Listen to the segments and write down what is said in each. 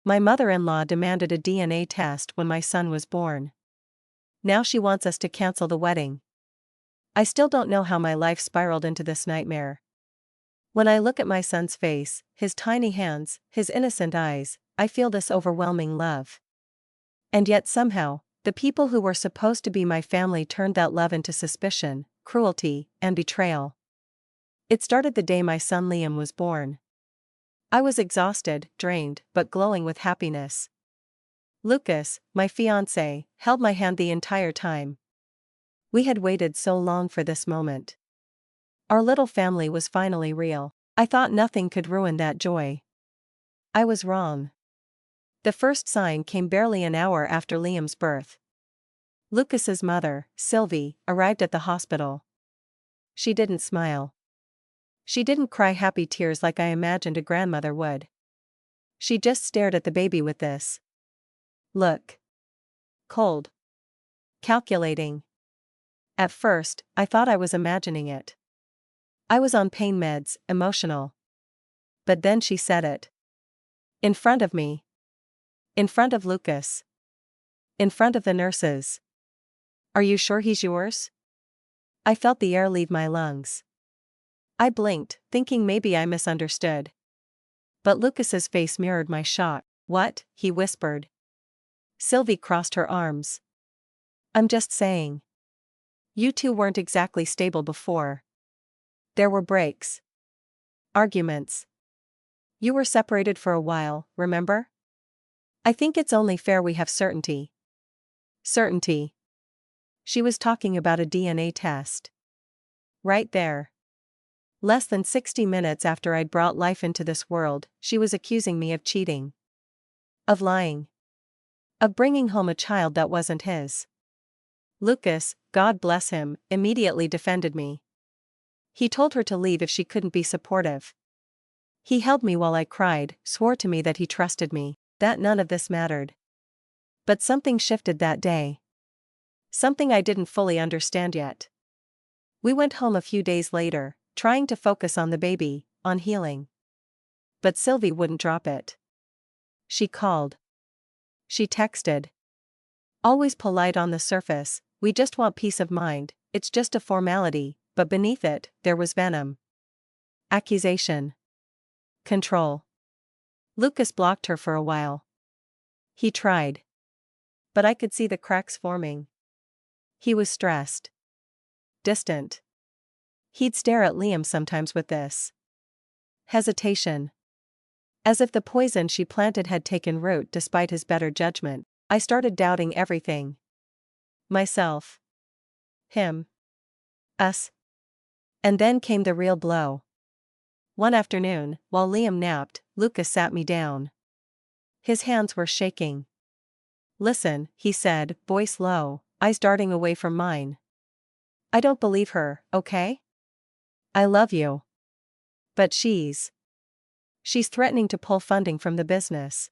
My mother-in-law demanded a DNA test when my son was born. Now she wants us to cancel the wedding. I still don't know how my life spiraled into this nightmare. When I look at my son's face, his tiny hands, his innocent eyes, I feel this overwhelming love. And yet somehow, the people who were supposed to be my family turned that love into suspicion, cruelty, and betrayal. It started the day my son Liam was born. I was exhausted, drained, but glowing with happiness. Lucas, my fiancé, held my hand the entire time. We had waited so long for this moment. Our little family was finally real. I thought nothing could ruin that joy. I was wrong. The first sign came barely an hour after Liam's birth. Lucas's mother, Sylvie, arrived at the hospital. She didn't smile. She didn't cry happy tears like I imagined a grandmother would. She just stared at the baby with this look. Cold. Calculating. At first, I thought I was imagining it. I was on pain meds, emotional. But then she said it. In front of me. In front of Lucas. In front of the nurses. Are you sure he's yours? I felt the air leave my lungs. I blinked, thinking maybe I misunderstood. But Lucas's face mirrored my shock. What? He whispered. Sylvie crossed her arms. I'm just saying. You two weren't exactly stable before. There were breaks. Arguments. You were separated for a while, remember? I think it's only fair we have certainty. Certainty. She was talking about a DNA test. Right there. Less than 60 minutes after I'd brought life into this world, she was accusing me of cheating. Of lying. Of bringing home a child that wasn't his. Lucas, God bless him, immediately defended me. He told her to leave if she couldn't be supportive. He held me while I cried, swore to me that he trusted me, that none of this mattered. But something shifted that day. Something I didn't fully understand yet. We went home a few days later, trying to focus on the baby, on healing. But Sylvie wouldn't drop it. She called. She texted. Always polite on the surface, we just want peace of mind, it's just a formality, but beneath it, there was venom. Accusation. Control. Lucas blocked her for a while. He tried. But I could see the cracks forming. He was stressed. Distant. He'd stare at Liam sometimes with this hesitation. As if the poison she planted had taken root despite his better judgment. I started doubting everything. Myself. Him. Us. And then came the real blow. One afternoon, while Liam napped, Lucas sat me down. His hands were shaking. Listen, he said, voice low, eyes darting away from mine. I don't believe her, okay? I love you. But she's threatening to pull funding from the business.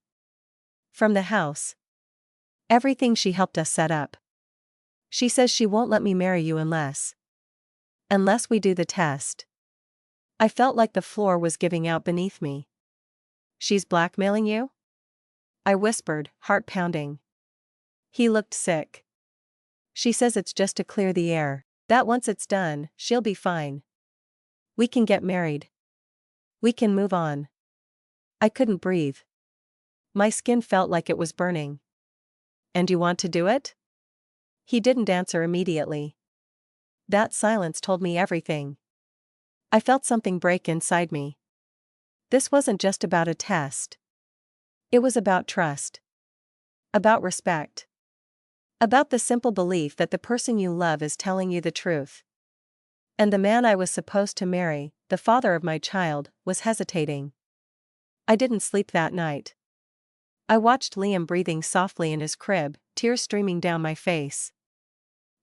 From the house. Everything she helped us set up. She says she won't let me marry you unless we do the test. I felt like the floor was giving out beneath me. She's blackmailing you? I whispered, heart pounding. He looked sick. She says it's just to clear the air, that once it's done, she'll be fine. We can get married. We can move on. I couldn't breathe. My skin felt like it was burning. And you want to do it? He didn't answer immediately. That silence told me everything. I felt something break inside me. This wasn't just about a test. It was about trust. About respect. About the simple belief that the person you love is telling you the truth. And the man I was supposed to marry, the father of my child, was hesitating. I didn't sleep that night. I watched Liam breathing softly in his crib, tears streaming down my face.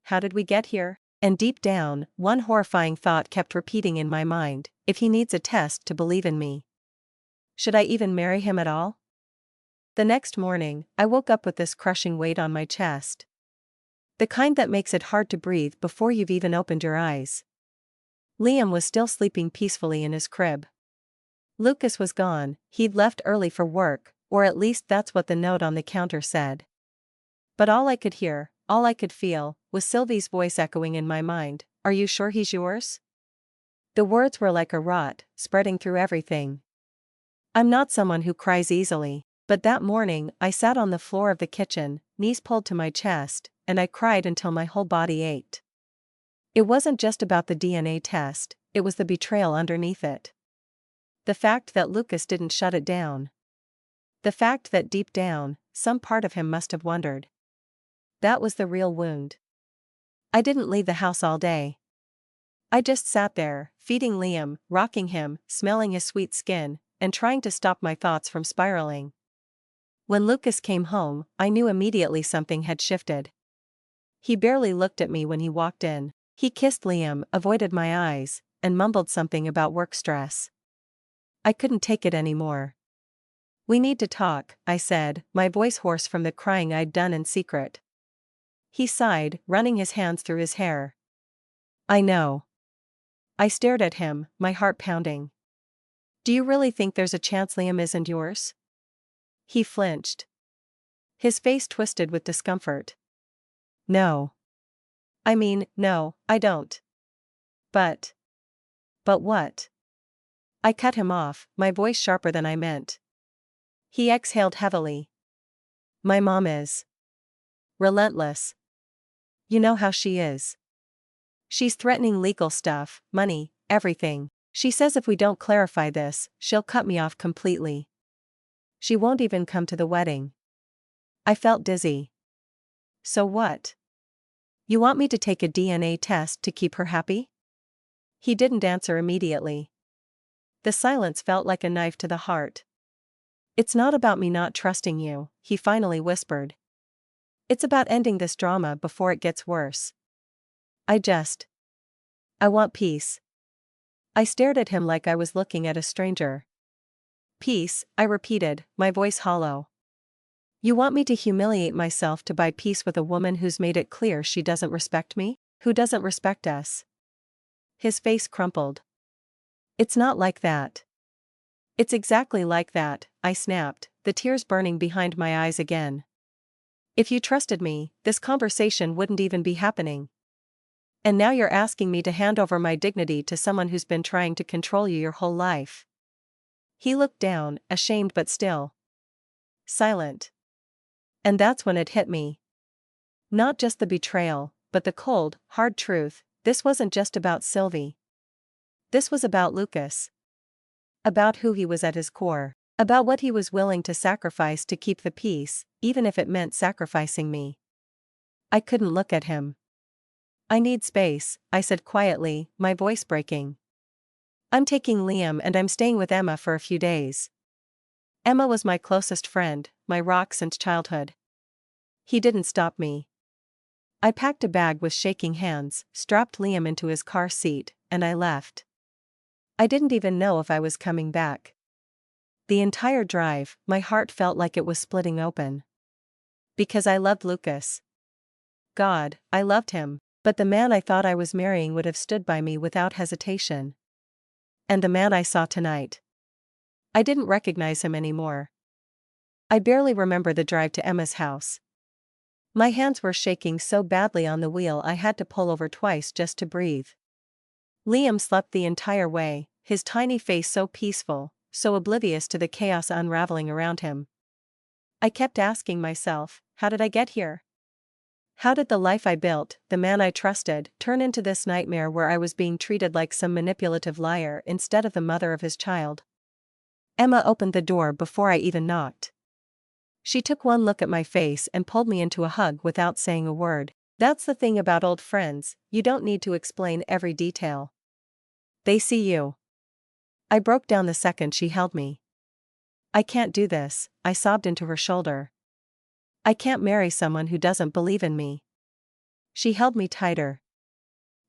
How did we get here? And deep down, one horrifying thought kept repeating in my mind, if he needs a test to believe in me. Should I even marry him at all? The next morning, I woke up with this crushing weight on my chest. The kind that makes it hard to breathe before you've even opened your eyes. Liam was still sleeping peacefully in his crib. Lucas was gone, he'd left early for work, Or at least that's what the note on the counter said. But all I could hear, all I could feel, was Sylvie's voice echoing in my mind, "Are you sure he's yours?" The words were like a rot, spreading through everything. I'm not someone who cries easily, but that morning I sat on the floor of the kitchen, knees pulled to my chest, and I cried until my whole body ached. It wasn't just about the DNA test, it was the betrayal underneath it. The fact that Lucas didn't shut it down. The fact that deep down, some part of him must have wondered. That was the real wound. I didn't leave the house all day. I just sat there, feeding Liam, rocking him, smelling his sweet skin, and trying to stop my thoughts from spiraling. When Lucas came home, I knew immediately something had shifted. He barely looked at me when he walked in. He kissed Liam, avoided my eyes, and mumbled something about work stress. I couldn't take it anymore. "We need to talk," I said, my voice hoarse from the crying I'd done in secret. He sighed, running his hands through his hair. "I know." I stared at him, my heart pounding. "Do you really think there's a chance Liam isn't yours?" He flinched. His face twisted with discomfort. "No. I mean, no, I don't." But what?" I cut him off, my voice sharper than I meant. He exhaled heavily. "My mom is relentless. You know how she is. She's threatening legal stuff, money, everything. She says if we don't clarify this, she'll cut me off completely. She won't even come to the wedding." I felt dizzy. "So what? You want me to take a DNA test to keep her happy?" He didn't answer immediately. The silence felt like a knife to the heart. "It's not about me not trusting you," he finally whispered. "It's about ending this drama before it gets worse. I want peace." I stared at him like I was looking at a stranger. "Peace," I repeated, my voice hollow. "You want me to humiliate myself to buy peace with a woman who's made it clear she doesn't respect me? Who doesn't respect us?" His face crumpled. "It's not like that." "It's exactly like that," I snapped, the tears burning behind my eyes again. "If you trusted me, this conversation wouldn't even be happening. And now you're asking me to hand over my dignity to someone who's been trying to control you your whole life." He looked down, ashamed but still silent. And that's when it hit me. Not just the betrayal, but the cold, hard truth. This wasn't just about Sylvie. This was about Lucas. About who he was at his core. About what he was willing to sacrifice to keep the peace, even if it meant sacrificing me. I couldn't look at him. "I need space," I said quietly, my voice breaking. "I'm taking Liam and I'm staying with Emma for a few days." Emma was my closest friend, my rock since childhood. He didn't stop me. I packed a bag with shaking hands, strapped Liam into his car seat, and I left. I didn't even know if I was coming back. The entire drive, my heart felt like it was splitting open. Because I loved Lucas. God, I loved him, but the man I thought I was marrying would have stood by me without hesitation. And the man I saw tonight. I didn't recognize him anymore. I barely remember the drive to Emma's house. My hands were shaking so badly on the wheel I had to pull over twice just to breathe. Liam slept the entire way, his tiny face so peaceful, so oblivious to the chaos unraveling around him. I kept asking myself, how did I get here? How did the life I built, the man I trusted, turn into this nightmare where I was being treated like some manipulative liar instead of the mother of his child? Emma opened the door before I even knocked. She took one look at my face and pulled me into a hug without saying a word. That's the thing about old friends, you don't need to explain every detail. They see you. I broke down the second she held me. "I can't do this," I sobbed into her shoulder. "I can't marry someone who doesn't believe in me." She held me tighter.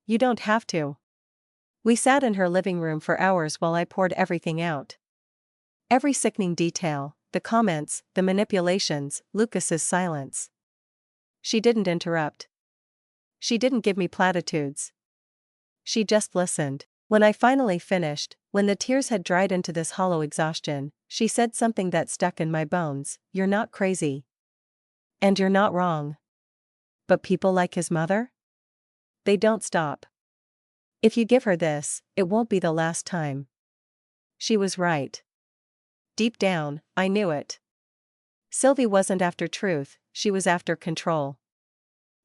"You don't have to." We sat in her living room for hours while I poured everything out. Every sickening detail, the comments, the manipulations, Lucas's silence. She didn't interrupt. She didn't give me platitudes. She just listened. When I finally finished, When the tears had dried into this hollow exhaustion, she said something that stuck in my bones: "You're not crazy. And you're not wrong. But people like his mother? They don't stop. If you give her this, it won't be the last time." She was right. Deep down, I knew it. Sylvie wasn't after truth, she was after control.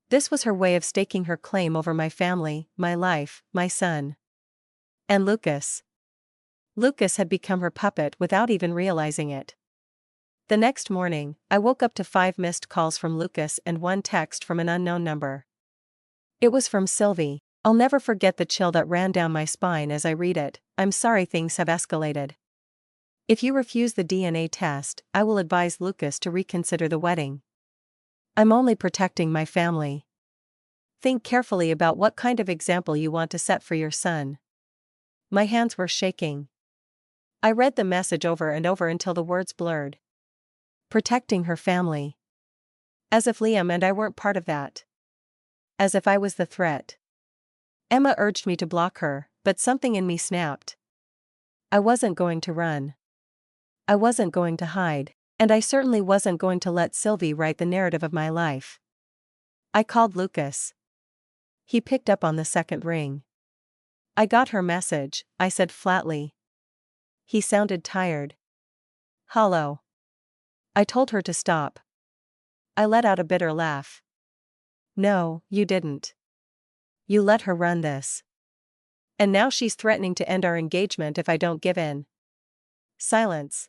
This was her way of staking her claim over my family, my life, my son. And Lucas. Lucas had become her puppet without even realizing it. The next morning, I woke up to 5 missed calls from Lucas and 1 text from an unknown number. It was from Sylvie. I'll never forget the chill that ran down my spine as I read it. "I'm sorry things have escalated. If you refuse the DNA test, I will advise Lucas to reconsider the wedding. I'm only protecting my family. Think carefully about what kind of example you want to set for your son." My hands were shaking. I read the message over and over until the words blurred. Protecting her family. As if Liam and I weren't part of that. As if I was the threat. Emma urged me to block her, but something in me snapped. I wasn't going to run. I wasn't going to hide, and I certainly wasn't going to let Sylvie write the narrative of my life. I called Lucas. He picked up on the second ring. "I got her message," I said flatly. He sounded tired. "Hollow." I told her to stop. I let out a bitter laugh. "No, you didn't. You let her run this. And now she's threatening to end our engagement if I don't give in." Silence.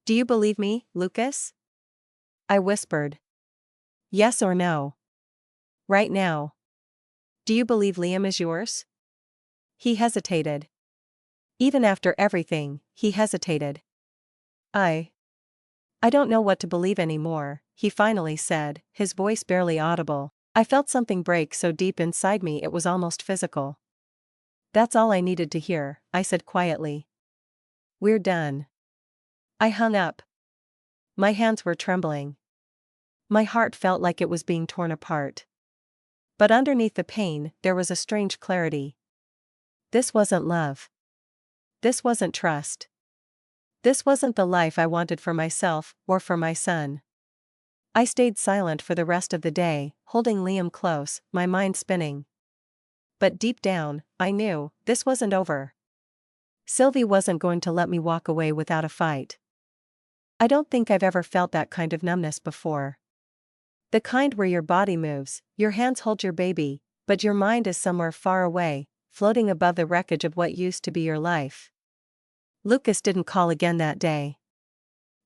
"Do you believe me, Lucas?" I whispered. "Yes or no? Right now. Do you believe Liam is yours?" He hesitated. Even after everything, he hesitated. I don't know what to believe anymore," he finally said, his voice barely audible. I felt something break so deep inside me it was almost physical. "That's all I needed to hear," I said quietly. "We're done." I hung up. My hands were trembling. My heart felt like it was being torn apart. But underneath the pain, there was a strange clarity. This wasn't love. This wasn't trust. This wasn't the life I wanted for myself, or for my son. I stayed silent for the rest of the day, holding Liam close, my mind spinning. But deep down, I knew, this wasn't over. Sylvie wasn't going to let me walk away without a fight. I don't think I've ever felt that kind of numbness before. The kind where your body moves, your hands hold your baby, but your mind is somewhere far away, floating above the wreckage of what used to be your life. Lucas didn't call again that day.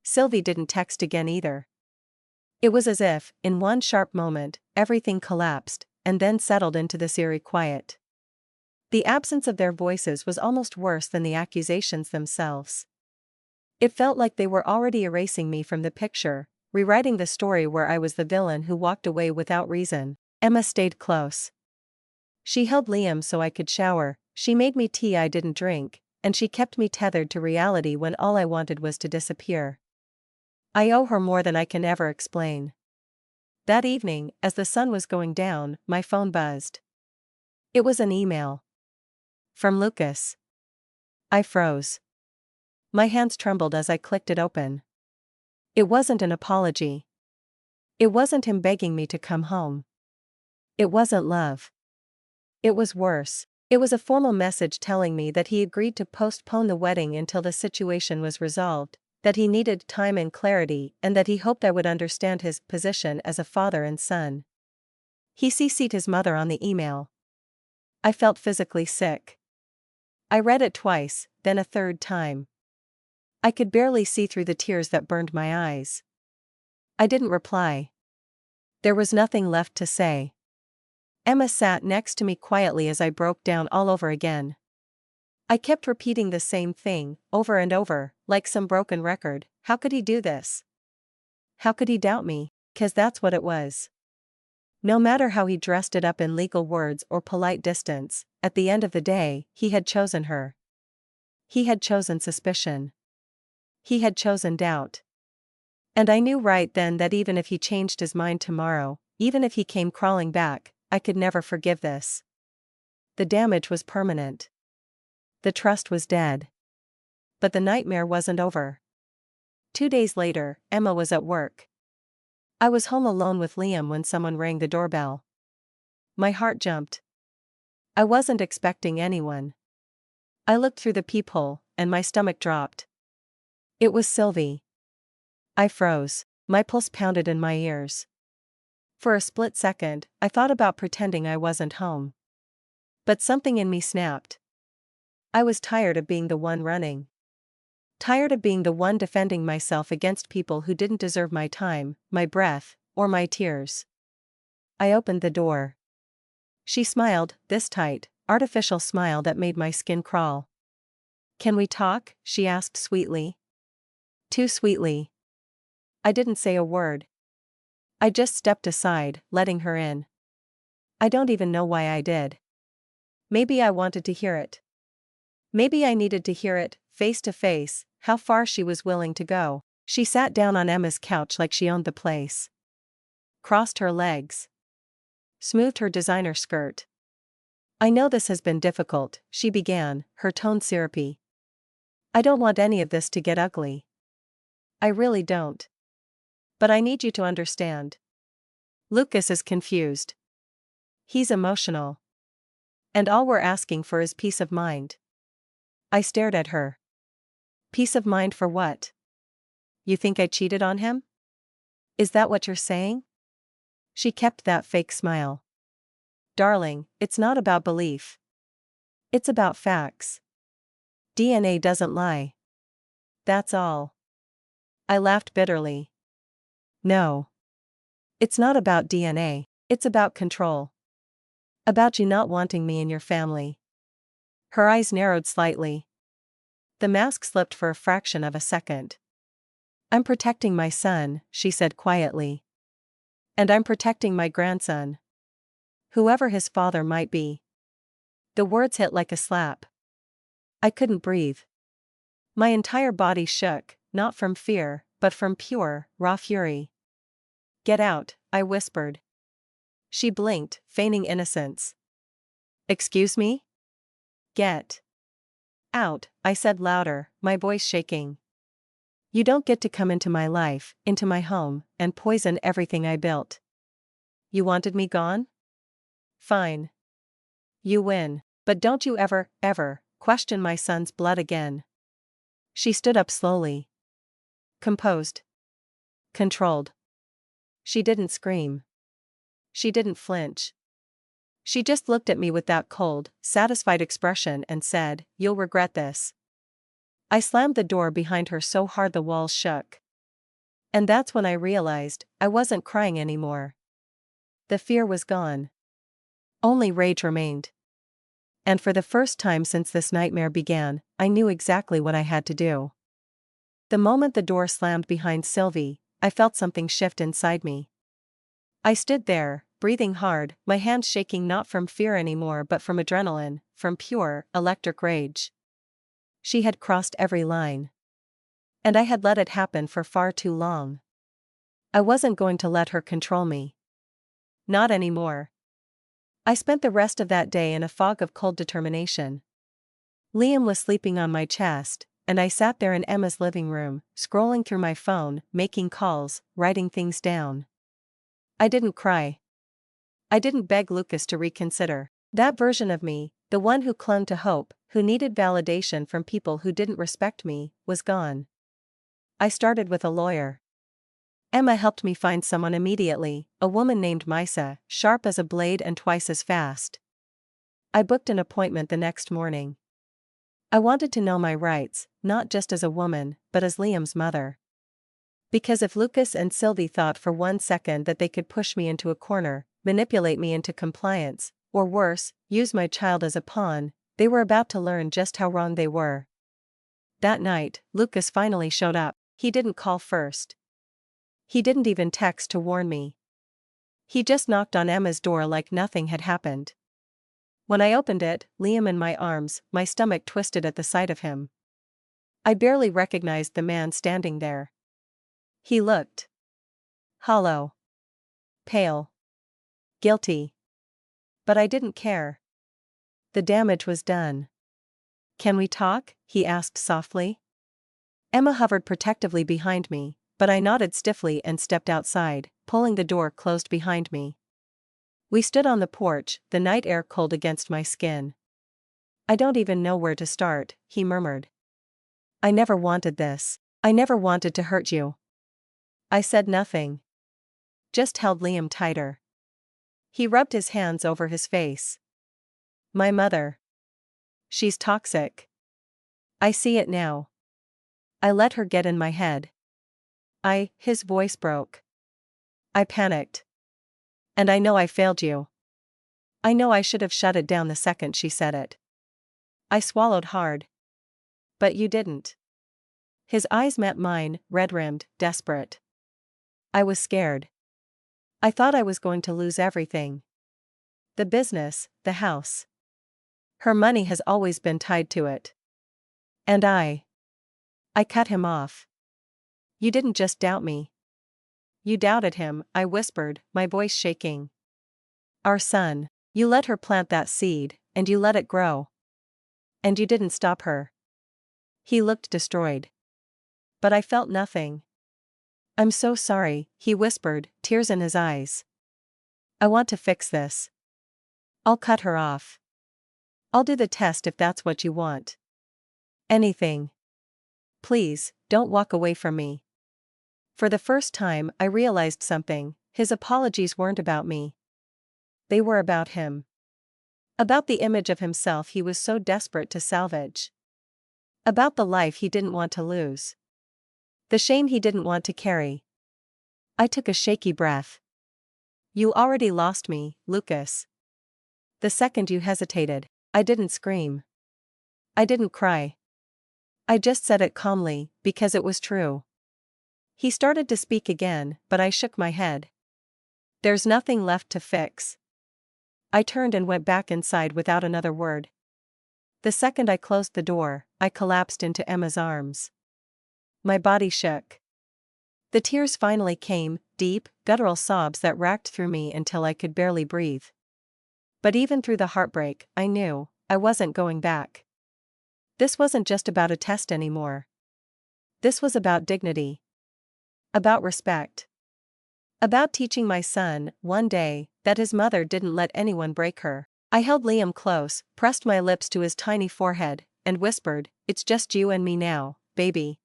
Sylvie didn't text again either. It was as if, in one sharp moment, everything collapsed, and then settled into this eerie quiet. The absence of their voices was almost worse than the accusations themselves. It felt like they were already erasing me from the picture, rewriting the story where I was the villain who walked away without reason. Emma stayed close. She held Liam so I could shower, she made me tea I didn't drink, and she kept me tethered to reality when all I wanted was to disappear. I owe her more than I can ever explain. That evening, as the sun was going down, my phone buzzed. It was an email. From Lucas. I froze. My hands trembled as I clicked it open. It wasn't an apology. It wasn't him begging me to come home. It wasn't love. It was worse. It was a formal message telling me that he agreed to postpone the wedding until the situation was resolved, that he needed time and clarity, and that he hoped I would understand his position as a father and son. He CC'd his mother on the email. I felt physically sick. I read it twice, then a third time. I could barely see through the tears that burned my eyes. I didn't reply. There was nothing left to say. Emma sat next to me quietly as I broke down all over again. I kept repeating the same thing, over and over, like some broken record. How could he do this? How could he doubt me? 'Cause that's what it was. No matter how he dressed it up in legal words or polite distance, at the end of the day, he had chosen her. He had chosen suspicion. He had chosen doubt. And I knew right then that even if he changed his mind tomorrow, even if he came crawling back, I could never forgive this. The damage was permanent. The trust was dead. But the nightmare wasn't over. 2 days later, Emma was at work. I was home alone with Liam when someone rang the doorbell. My heart jumped. I wasn't expecting anyone. I looked through the peephole, and my stomach dropped. It was Sylvie. I froze. My pulse pounded in my ears. For a split second, I thought about pretending I wasn't home. But something in me snapped. I was tired of being the one running. Tired of being the one defending myself against people who didn't deserve my time, my breath, or my tears. I opened the door. She smiled, this tight, artificial smile that made my skin crawl. "Can we talk?" she asked sweetly. Too sweetly. I didn't say a word. I just stepped aside, letting her in. I don't even know why I did. Maybe I wanted to hear it. Maybe I needed to hear it, face to face, how far she was willing to go. She sat down on Emma's couch like she owned the place. Crossed her legs. Smoothed her designer skirt. "I know this has been difficult," she began, her tone syrupy. "I don't want any of this to get ugly. I really don't. But I need you to understand. Lucas is confused. He's emotional. And all we're asking for is peace of mind." I stared at her. Peace of mind for what? You think I cheated on him? Is that what you're saying? She kept that fake smile. "Darling, it's not about belief. It's about facts. DNA doesn't lie. That's all." I laughed bitterly. "No. It's not about DNA, it's about control. About you not wanting me in your family." Her eyes narrowed slightly. The mask slipped for a fraction of a second. "I'm protecting my son," she said quietly. "And I'm protecting my grandson. Whoever his father might be." The words hit like a slap. I couldn't breathe. My entire body shook, not from fear, but from pure, raw fury. "Get out," I whispered. She blinked, feigning innocence. "Excuse me?" "Get out," I said louder, my voice shaking. "You don't get to come into my life, into my home, and poison everything I built. You wanted me gone? Fine. You win. But don't you ever, ever, question my son's blood again." She stood up slowly. Composed. Controlled. She didn't scream. She didn't flinch. She just looked at me with that cold, satisfied expression and said, "You'll regret this." I slammed the door behind her so hard the walls shook. And that's when I realized I wasn't crying anymore. The fear was gone. Only rage remained. And for the first time since this nightmare began, I knew exactly what I had to do. The moment the door slammed behind Sylvie, I felt something shift inside me. I stood there, breathing hard, my hands shaking not from fear anymore but from adrenaline, from pure, electric rage. She had crossed every line. And I had let it happen for far too long. I wasn't going to let her control me. Not anymore. I spent the rest of that day in a fog of cold determination. Liam was sleeping on my chest, and I sat there in Emma's living room, scrolling through my phone, making calls, writing things down. I didn't cry. I didn't beg Lucas to reconsider. That version of me, the one who clung to hope, who needed validation from people who didn't respect me, was gone. I started with a lawyer. Emma helped me find someone immediately, a woman named Misa, sharp as a blade and twice as fast. I booked an appointment the next morning. I wanted to know my rights, not just as a woman, but as Liam's mother. Because if Lucas and Sylvie thought for 1 second that they could push me into a corner, manipulate me into compliance, or worse, use my child as a pawn, they were about to learn just how wrong they were. That night, Lucas finally showed up. He didn't call first. He didn't even text to warn me. He just knocked on Emma's door like nothing had happened. When I opened it, Liam in my arms, my stomach twisted at the sight of him. I barely recognized the man standing there. He looked hollow, pale, guilty. But I didn't care. The damage was done. Can we talk? He asked softly. Emma hovered protectively behind me, but I nodded stiffly and stepped outside, pulling the door closed behind me. We stood on the porch, the night air cold against my skin. I don't even know where to start, he murmured. I never wanted this. I never wanted to hurt you. I said nothing. Just held Liam tighter. He rubbed his hands over his face. My mother. She's toxic. I see it now. I let her get in my head. His voice broke. I panicked. And I know I failed you. I know I should have shut it down the second she said it. I swallowed hard. But you didn't. His eyes met mine, red-rimmed, desperate. I was scared. I thought I was going to lose everything. The business, the house. Her money has always been tied to it. And I cut him off. You didn't just doubt me. You doubted him, I whispered, my voice shaking. Our son. You let her plant that seed, and you let it grow. And you didn't stop her. He looked destroyed. But I felt nothing. I'm so sorry, he whispered, tears in his eyes. I want to fix this. I'll cut her off. I'll do the test if that's what you want. Anything. Please, don't walk away from me. For the first time, I realized something. His apologies weren't about me. They were about him. About the image of himself he was so desperate to salvage. About the life he didn't want to lose. The shame he didn't want to carry. I took a shaky breath. You already lost me, Lucas. The second you hesitated, I didn't scream. I didn't cry. I just said it calmly, because it was true. He started to speak again, but I shook my head. There's nothing left to fix. I turned and went back inside without another word. The second I closed the door, I collapsed into Emma's arms. My body shook. The tears finally came, deep, guttural sobs that racked through me until I could barely breathe. But even through the heartbreak, I knew, I wasn't going back. This wasn't just about a test anymore. This was about dignity. About respect. About teaching my son, one day, that his mother didn't let anyone break her. I held Liam close, pressed my lips to his tiny forehead, and whispered, it's just you and me now, baby.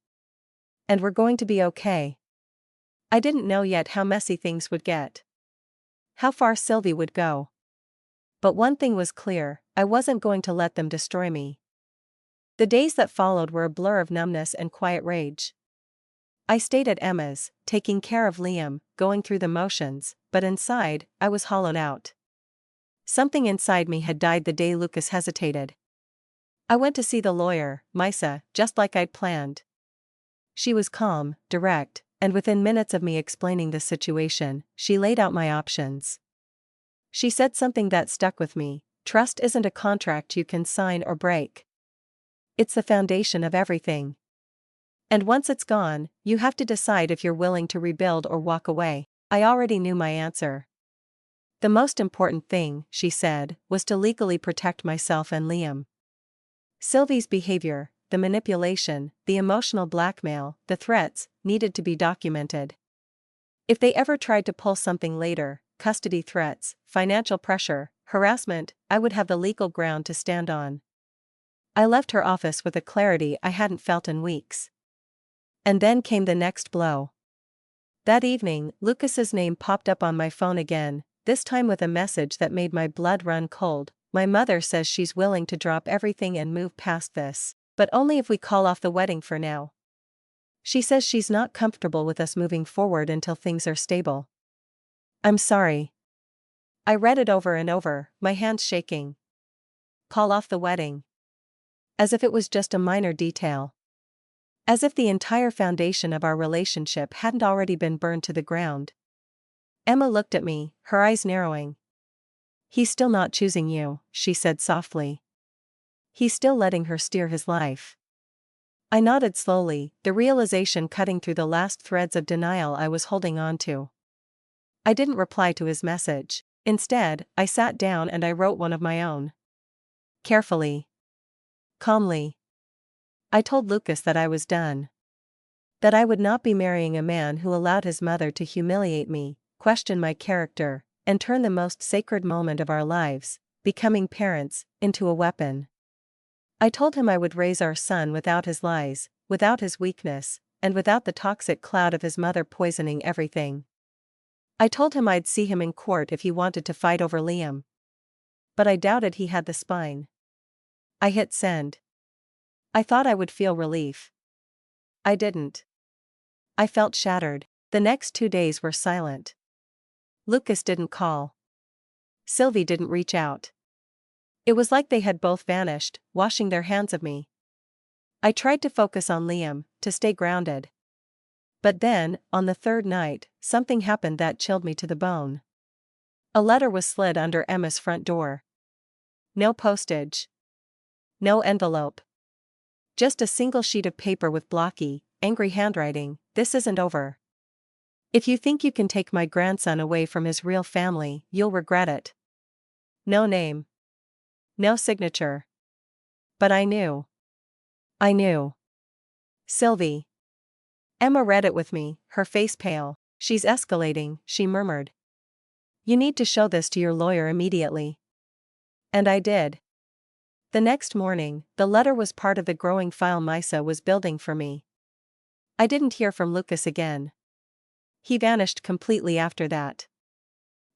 And we're going to be okay. I didn't know yet how messy things would get. How far Sylvie would go. But one thing was clear, I wasn't going to let them destroy me. The days that followed were a blur of numbness and quiet rage. I stayed at Emma's, taking care of Liam, going through the motions, but inside, I was hollowed out. Something inside me had died the day Lucas hesitated. I went to see the lawyer, Misa, just like I'd planned. She was calm, direct, and within minutes of me explaining the situation, she laid out my options. She said something that stuck with me: trust isn't a contract you can sign or break. It's the foundation of everything. And once it's gone, you have to decide if you're willing to rebuild or walk away. I already knew my answer. The most important thing, she said, was to legally protect myself and Liam. Sylvie's behavior, the manipulation, the emotional blackmail, the threats, needed to be documented. If they ever tried to pull something later, custody threats, financial pressure, harassment, I would have the legal ground to stand on. I left her office with a clarity I hadn't felt in weeks. And then came the next blow. That evening, Lucas's name popped up on my phone again, this time with a message that made my blood run cold. My mother says she's willing to drop everything and move past this, but only if we call off the wedding for now. She says she's not comfortable with us moving forward until things are stable. I'm sorry. I read it over and over, my hands shaking. Call off the wedding. As if it was just a minor detail. As if the entire foundation of our relationship hadn't already been burned to the ground. Emma looked at me, her eyes narrowing. He's still not choosing you, she said softly. He's still letting her steer his life. I nodded slowly, the realization cutting through the last threads of denial I was holding on to. I didn't reply to his message. Instead, I sat down and I wrote one of my own. Carefully. Calmly. I told Lucas that I was done. That I would not be marrying a man who allowed his mother to humiliate me, question my character, and turn the most sacred moment of our lives, becoming parents, into a weapon. I told him I would raise our son without his lies, without his weakness, and without the toxic cloud of his mother poisoning everything. I told him I'd see him in court if he wanted to fight over Liam. But I doubted he had the spine. I hit send. I thought I would feel relief. I didn't. I felt shattered. The next 2 days were silent. Lucas didn't call. Sylvie didn't reach out. It was like they had both vanished, washing their hands of me. I tried to focus on Liam, to stay grounded. But then, on the third night, something happened that chilled me to the bone. A letter was slid under Emma's front door. No postage. No envelope. Just a single sheet of paper with blocky, angry handwriting. This isn't over. If you think you can take my grandson away from his real family, you'll regret it. No name. No signature. But I knew. I knew. Sylvie. Emma read it with me, her face pale. She's escalating, she murmured. You need to show this to your lawyer immediately. And I did. The next morning, the letter was part of the growing file Misa was building for me. I didn't hear from Lucas again. He vanished completely after that.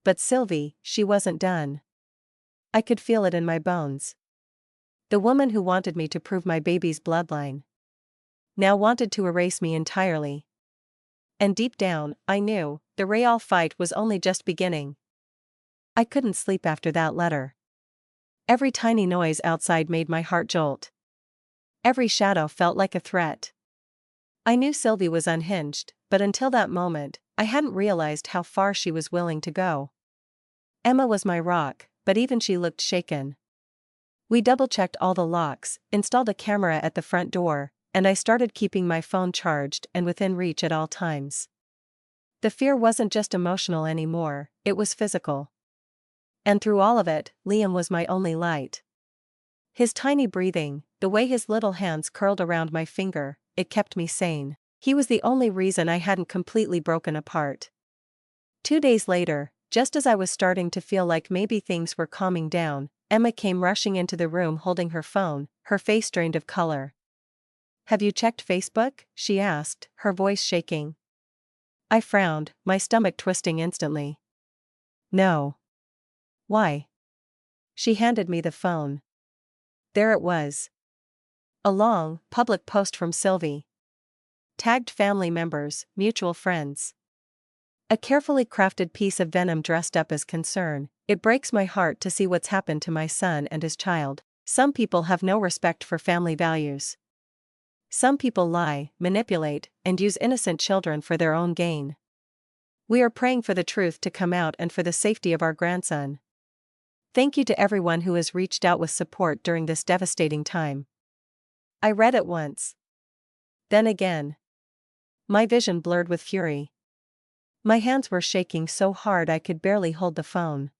But Sylvie, she wasn't done. I could feel it in my bones. The woman who wanted me to prove my baby's bloodline now wanted to erase me entirely. And deep down, I knew, the Real fight was only just beginning. I couldn't sleep after that letter. Every tiny noise outside made my heart jolt. Every shadow felt like a threat. I knew Sylvie was unhinged, but until that moment, I hadn't realized how far she was willing to go. Emma was my rock, but even she looked shaken. We double-checked all the locks, installed a camera at the front door, and I started keeping my phone charged and within reach at all times. The fear wasn't just emotional anymore, it was physical. And through all of it, Liam was my only light. His tiny breathing, the way his little hands curled around my finger, it kept me sane. He was the only reason I hadn't completely broken apart. 2 days later, just as I was starting to feel like maybe things were calming down, Emma came rushing into the room holding her phone, her face drained of color. Have you checked Facebook? She asked, her voice shaking. I frowned, my stomach twisting instantly. No. Why? She handed me the phone. There it was. A long, public post from Sylvie. Tagged family members, mutual friends. A carefully crafted piece of venom dressed up as concern. It breaks my heart to see what's happened to my son and his child. Some people have no respect for family values. Some people lie, manipulate, and use innocent children for their own gain. We are praying for the truth to come out and for the safety of our grandson. Thank you to everyone who has reached out with support during this devastating time. I read it once. Then again. My vision blurred with fury. My hands were shaking so hard I could barely hold the phone.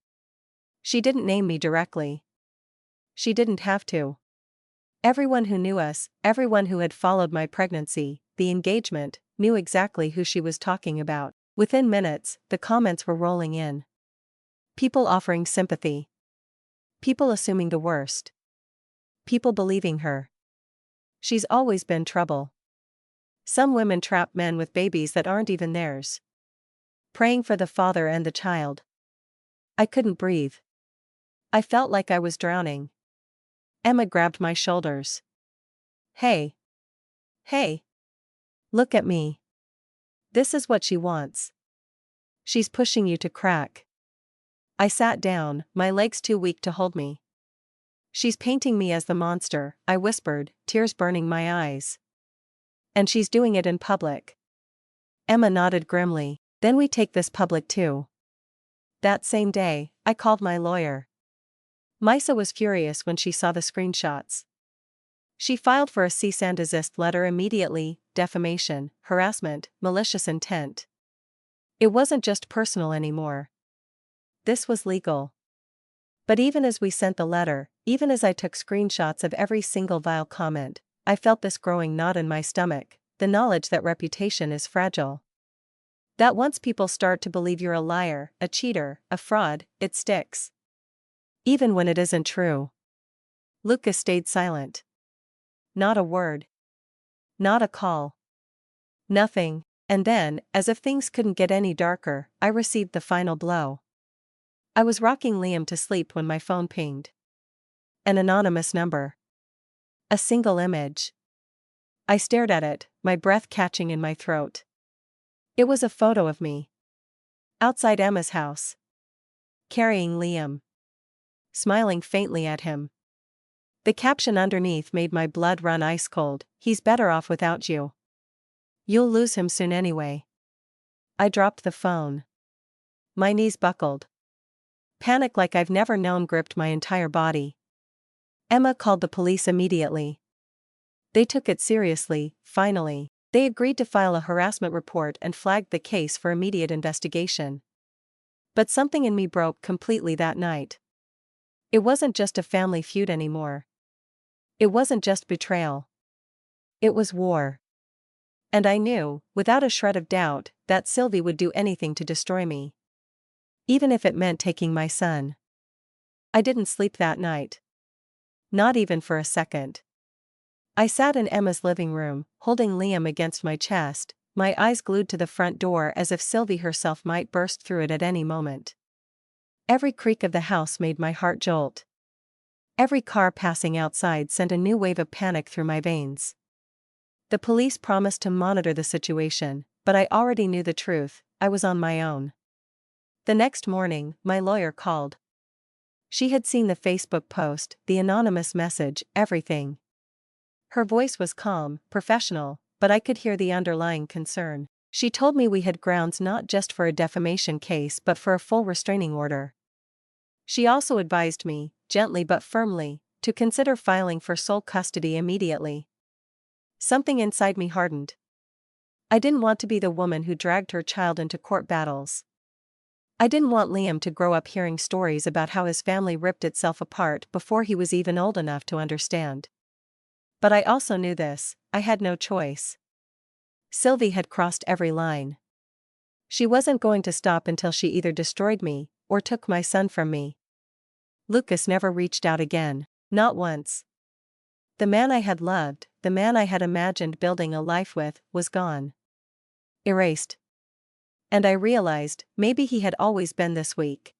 She didn't name me directly. She didn't have to. Everyone who knew us, everyone who had followed my pregnancy, the engagement, knew exactly who she was talking about. Within minutes, the comments were rolling in. People offering sympathy. People assuming the worst. People believing her. She's always been trouble. Some women trap men with babies that aren't even theirs. Praying for the father and the child. I couldn't breathe. I felt like I was drowning. Emma grabbed my shoulders. Hey. Hey. Look at me. This is what she wants. She's pushing you to crack. I sat down, my legs too weak to hold me. She's painting me as the monster, I whispered, tears burning my eyes. And she's doing it in public. Emma nodded grimly. Then we take this public too. That same day, I called my lawyer. Misa was furious when she saw the screenshots. She filed for a cease and desist letter immediately, defamation, harassment, malicious intent. It wasn't just personal anymore. This was legal. But even as we sent the letter, Even as I took screenshots of every single vile comment, I felt this growing knot in my stomach, the knowledge that reputation is fragile. That once people start to believe you're a liar, a cheater, a fraud, it sticks. Even when it isn't true. Lucas stayed silent. Not a word. Not a call. Nothing. And then, as if things couldn't get any darker, I received the final blow. I was rocking Liam to sleep when my phone pinged. An anonymous number. A single image. I stared at it, my breath catching in my throat. It was a photo of me. Outside Emma's house. Carrying Liam. Smiling faintly at him. The caption underneath made my blood run ice cold, "He's better off without you. You'll lose him soon anyway." I dropped the phone. My knees buckled. Panic like I've never known gripped my entire body. Emma called the police immediately. They took it seriously, finally. They agreed to file a harassment report and flagged the case for immediate investigation. But something in me broke completely that night. It wasn't just a family feud anymore. It wasn't just betrayal. It was war. And I knew, without a shred of doubt, that Sylvie would do anything to destroy me. Even if it meant taking my son. I didn't sleep that night. Not even for a second. I sat in Emma's living room, holding Liam against my chest, my eyes glued to the front door as if Sylvie herself might burst through it at any moment. Every creak of the house made my heart jolt. Every car passing outside sent a new wave of panic through my veins. The police promised to monitor the situation, but I already knew the truth, I was on my own. The next morning, my lawyer called. She had seen the Facebook post, the anonymous message, everything. Her voice was calm, professional, but I could hear the underlying concern. She told me we had grounds not just for a defamation case but for a full restraining order. She also advised me, gently but firmly, to consider filing for sole custody immediately. Something inside me hardened. I didn't want to be the woman who dragged her child into court battles. I didn't want Liam to grow up hearing stories about how his family ripped itself apart before he was even old enough to understand. But I also knew this, I had no choice. Sylvie had crossed every line. She wasn't going to stop until she either destroyed me, or took my son from me. Lucas never reached out again, not once. The man I had loved, the man I had imagined building a life with, was gone. Erased. And I realized, maybe he had always been this weak.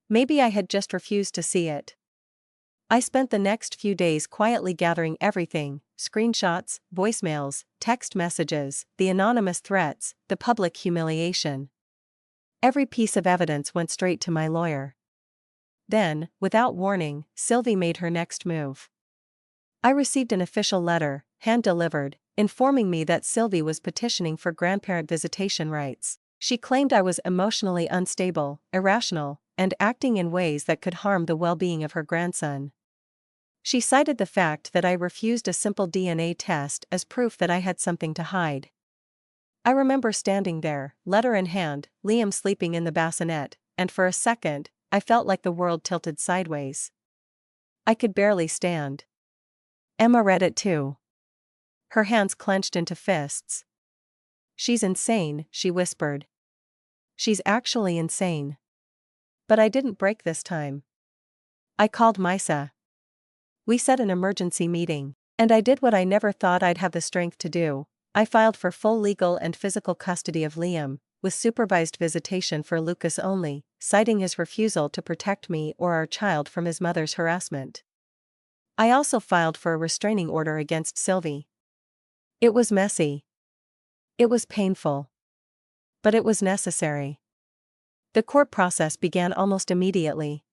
Maybe I had just refused to see it. I spent the next few days quietly gathering everything, screenshots, voicemails, text messages, the anonymous threats, the public humiliation. Every piece of evidence went straight to my lawyer. Then, without warning, Sylvie made her next move. I received an official letter, hand-delivered, informing me that Sylvie was petitioning for grandparent visitation rights. She claimed I was emotionally unstable, irrational, and acting in ways that could harm the well-being of her grandson. She cited the fact that I refused a simple DNA test as proof that I had something to hide. I remember standing there, letter in hand, Liam sleeping in the bassinet, and for a second, I felt like the world tilted sideways. I could barely stand. Emma read it too. Her hands clenched into fists. "She's insane," she whispered. "She's actually insane." But I didn't break this time. I called Misa. We set an emergency meeting, and I did what I never thought I'd have the strength to do. I filed for full legal and physical custody of Liam, with supervised visitation for Lucas only, citing his refusal to protect me or our child from his mother's harassment. I also filed for a restraining order against Sylvie. It was messy. It was painful. But it was necessary. The court process began almost immediately.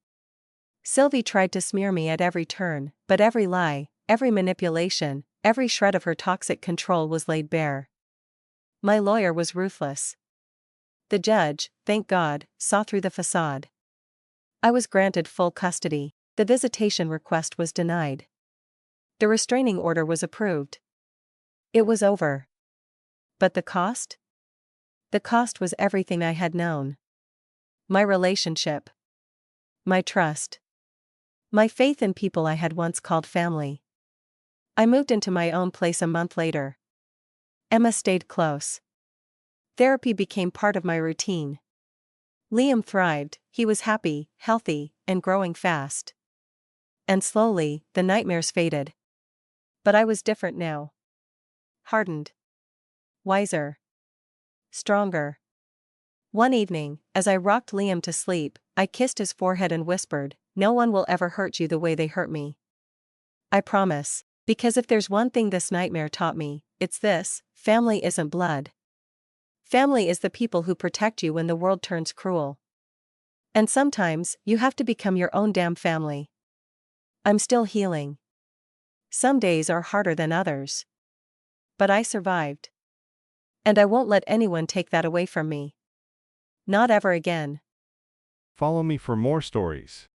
Sylvie tried to smear me at every turn, but every lie, every manipulation, every shred of her toxic control was laid bare. My lawyer was ruthless. The judge, thank God, saw through the facade. I was granted full custody. The visitation request was denied. The restraining order was approved. It was over. But the cost? The cost was everything I had known. My relationship. My trust. My faith in people I had once called family. I moved into my own place a month later. Emma stayed close. Therapy became part of my routine. Liam thrived, he was happy, healthy, and growing fast. And slowly, the nightmares faded. But I was different now. Hardened. Wiser. Stronger. One evening, as I rocked Liam to sleep, I kissed his forehead and whispered, "No one will ever hurt you the way they hurt me. I promise. Because if there's one thing this nightmare taught me, it's this: family isn't blood. Family is the people who protect you when the world turns cruel. And sometimes, you have to become your own damn family." I'm still healing. Some days are harder than others. But I survived. And I won't let anyone take that away from me. Not ever again. Follow me for more stories.